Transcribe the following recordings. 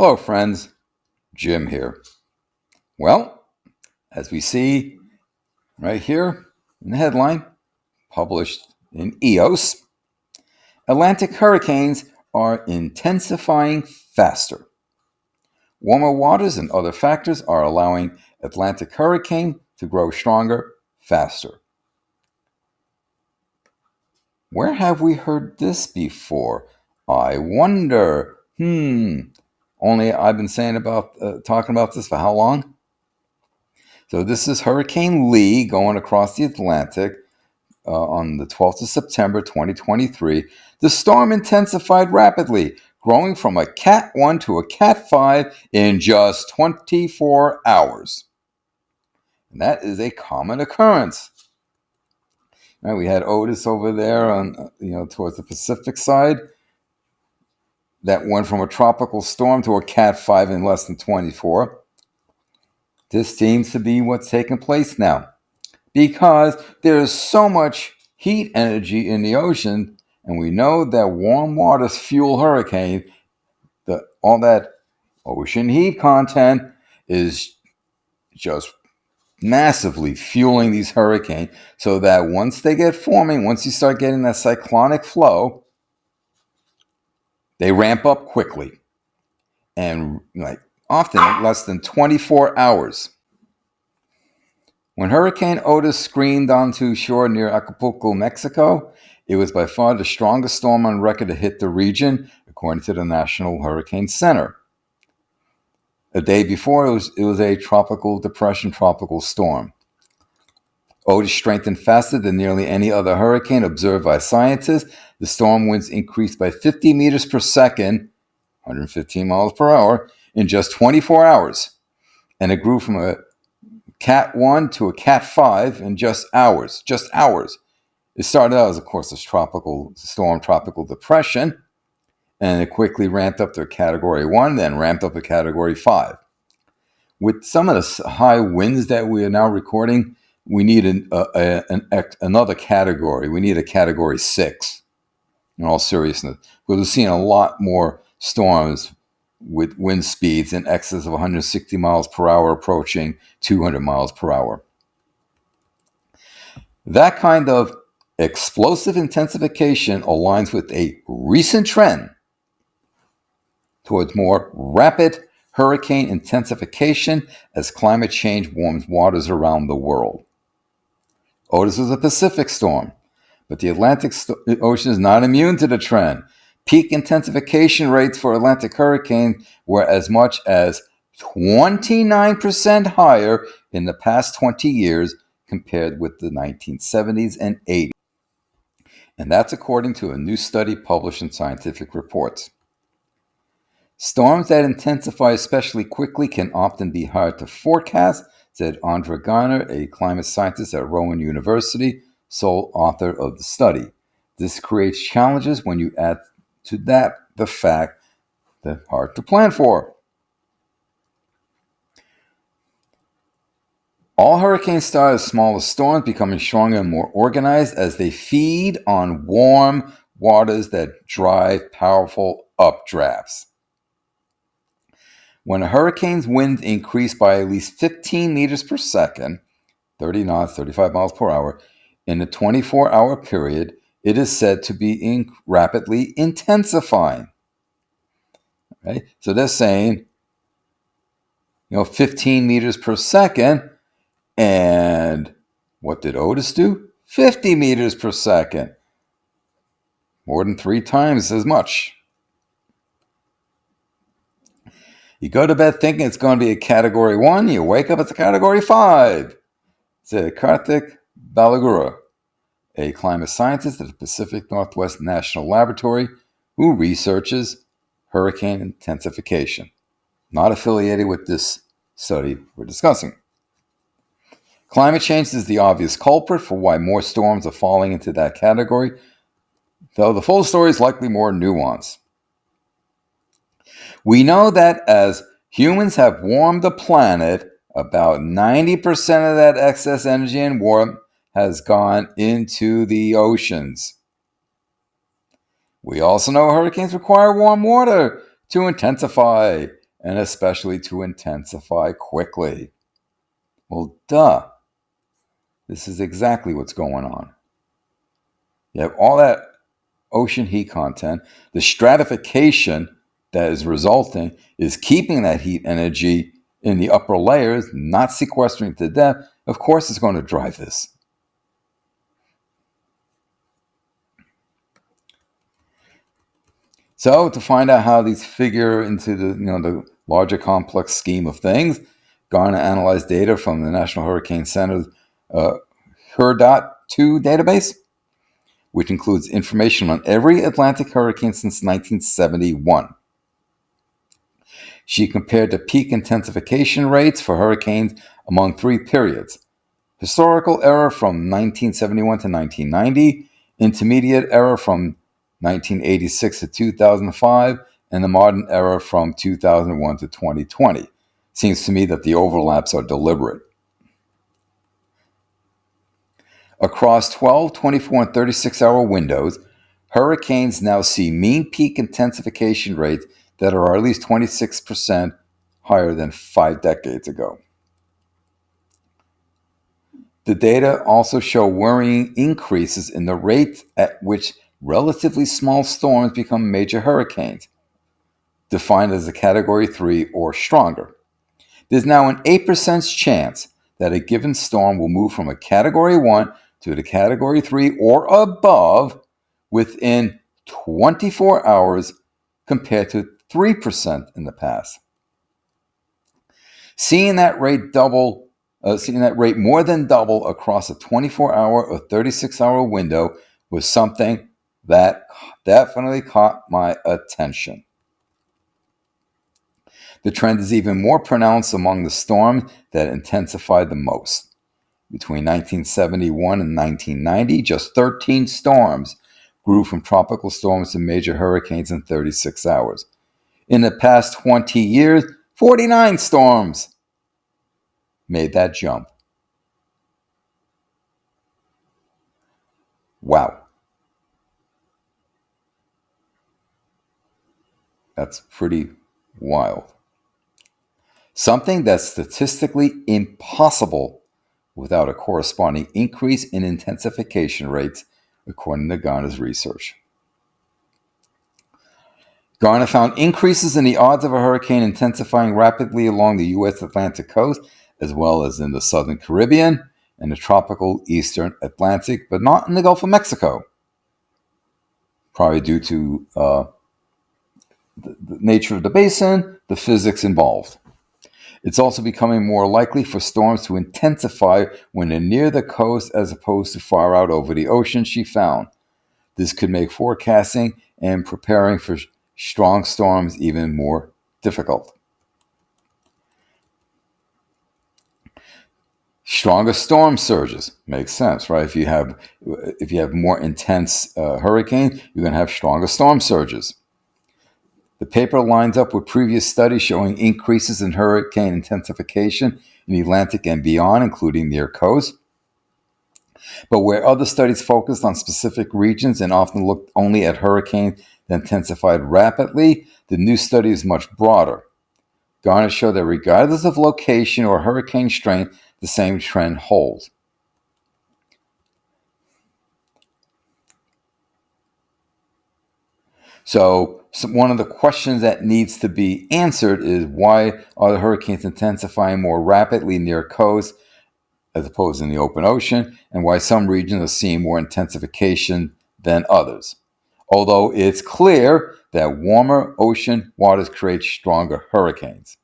Hello, friends. Jim here. Well, as we see right here in the headline, published in EOS, Atlantic hurricanes are intensifying faster. Warmer waters and other factors are allowing Atlantic hurricane to grow stronger faster. Where have we heard this before? I wonder. Only I've been talking about this for how long? So this is Hurricane Lee going across the Atlantic on the 12th of September 2023. The storm intensified rapidly, growing from a Cat 1 to a Cat 5 in just 24 hours. And that is a common occurrence. Right, we had Otis over there on, towards the Pacific side. That went from a tropical storm to a Cat 5 in less than 24. This seems to be what's taking place now, because there's so much heat energy in the ocean, and we know that warm waters fuel hurricane. All that ocean heat content is just massively fueling these hurricanes, so that once they get forming, once you start getting that cyclonic flow, they ramp up quickly, and often less than 24 hours. When Hurricane Otis screamed onto shore near Acapulco, Mexico, it was by far the strongest storm on record to hit the region, according to the National Hurricane Center. A day before, it was a tropical depression, tropical storm. Otis strengthened faster than nearly any other hurricane observed by scientists. The storm winds increased by 50 meters per second, 115 miles per hour, in just 24 hours, and it grew from a Cat 1 to a Cat 5 in just hours. It started out as, of course, a tropical storm, tropical depression, and it quickly ramped up to a Category 1, then ramped up to Category 5. With some of the high winds that we are now recording, we need another category. We need a Category 6, in all seriousness. We're seeing a lot more storms with wind speeds in excess of 160 miles per hour approaching 200 miles per hour. That kind of explosive intensification aligns with a recent trend towards more rapid hurricane intensification as climate change warms waters around the world. Otis is a Pacific storm, but the Atlantic Ocean is not immune to the trend. Peak intensification rates for Atlantic hurricanes were as much as 29% higher in the past 20 years compared with the 1970s and 80s. And that's according to a new study published in Scientific Reports. Storms that intensify especially quickly can often be hard to forecast, said Andra Garner, a climate scientist at Rowan University, sole author of the study. This creates challenges when you add to that the fact that hard to plan for. All hurricanes start as smaller storms, becoming stronger and more organized as they feed on warm waters that drive powerful updrafts. When a hurricane's winds increase by at least 15 meters per second, 30 knots, 35 miles per hour, in a 24-hour period, it is said to be rapidly intensifying. Right? So they're saying, 15 meters per second. And what did Otis do? 50 meters per second. More than 3 times as much. You go to bed thinking it's going to be a Category 1. You wake up, it's a Category 5. Said Karthik Balagura, a climate scientist at the Pacific Northwest National Laboratory who researches hurricane intensification. Not affiliated with this study we're discussing. Climate change is the obvious culprit for why more storms are falling into that category, though the full story is likely more nuanced. We know that as humans have warmed the planet, about 90% of that excess energy and warmth has gone into the oceans. We also know hurricanes require warm water to intensify, and especially to intensify quickly. Well, duh. This is exactly what's going on. You have all that ocean heat content. The stratification that is resulting is keeping that heat energy in the upper layers, not sequestering to depth. Of course, it's going to drive this. So, to find out how these figure into the larger complex scheme of things, Garner analyzed data from the National Hurricane Center's HUR.2 database, which includes information on every Atlantic hurricane since 1971. She compared the peak intensification rates for hurricanes among 3 periods: historical era from 1971 to 1990, intermediate era from 1986 to 2005, and the modern era from 2001 to 2020. Seems to me that the overlaps are deliberate. Across 12, 24, and 36-hour windows, hurricanes now see mean peak intensification rates that are at least 26% higher than 5 decades ago. The data also show worrying increases in the rate at which relatively small storms become major hurricanes, defined as a Category 3 or stronger. There's now an 8% chance that a given storm will move from a Category 1 to the Category 3 or above within 24 hours compared to 3% in the past. Seeing that rate more than double across a 24-hour or 36-hour window was something that definitely caught my attention. The trend is even more pronounced among the storms that intensified the most. Between 1971 and 1990, just 13 storms grew from tropical storms to major hurricanes in 36 hours. In the past 20 years, 49 storms made that jump. Wow. That's pretty wild. Something that's statistically impossible without a corresponding increase in intensification rates, according to Garner's research. Garner found increases in the odds of a hurricane intensifying rapidly along the U.S. Atlantic coast, as well as in the southern Caribbean and the tropical eastern Atlantic, but not in the Gulf of Mexico. Probably due to the nature of the basin, the physics involved. It's also becoming more likely for storms to intensify when they're near the coast as opposed to far out over the ocean, she found. This could make forecasting and preparing for strong storms even more difficult. Stronger storm surges makes sense, right? If you have more intense hurricanes, you're going to have stronger storm surges. The paper lines up with previous studies showing increases in hurricane intensification in the Atlantic and beyond, including near coast. But where other studies focused on specific regions and often looked only at hurricanes that intensified rapidly, the new study is much broader. Garner showed that regardless of location or hurricane strength, the same trend holds. So one of the questions that needs to be answered is, why are the hurricanes intensifying more rapidly near coast as opposed to in the open ocean, and why some regions are seeing more intensification than others? Although it's clear that warmer ocean waters create stronger hurricanes.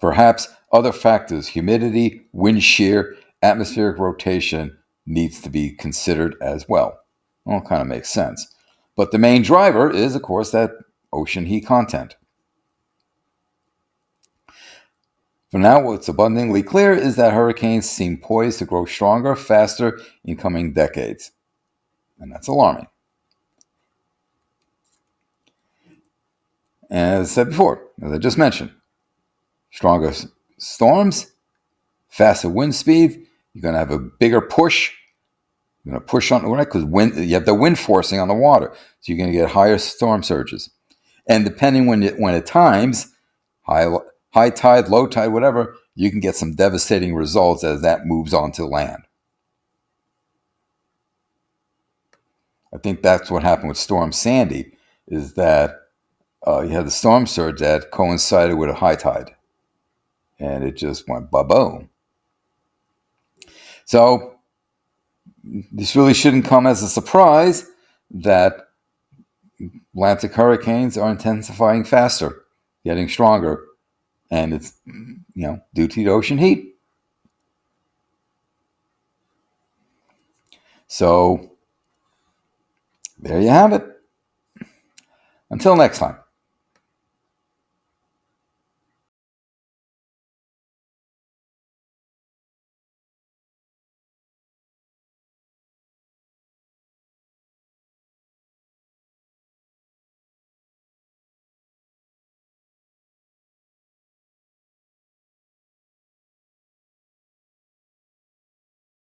Perhaps other factors, humidity, wind shear, atmospheric rotation, needs to be considered as well. Well, it kind of makes sense. But the main driver is, of course, that ocean heat content. For now, what's abundantly clear is that hurricanes seem poised to grow stronger, faster in coming decades. And that's alarming. As I said before, as I just mentioned, stronger storms, faster wind speed, you're going to have a bigger push. You're going to push on the water because you have the wind forcing on the water. So you're going to get higher storm surges. And depending when it times, high tide, low tide, whatever, you can get some devastating results as that moves onto land. I think that's what happened with Storm Sandy, is that you had the storm surge that coincided with a high tide. And it just went ba-boom. So this really shouldn't come as a surprise that Atlantic hurricanes are intensifying faster, getting stronger. And it's, due to the ocean heat. So there you have it. Until next time.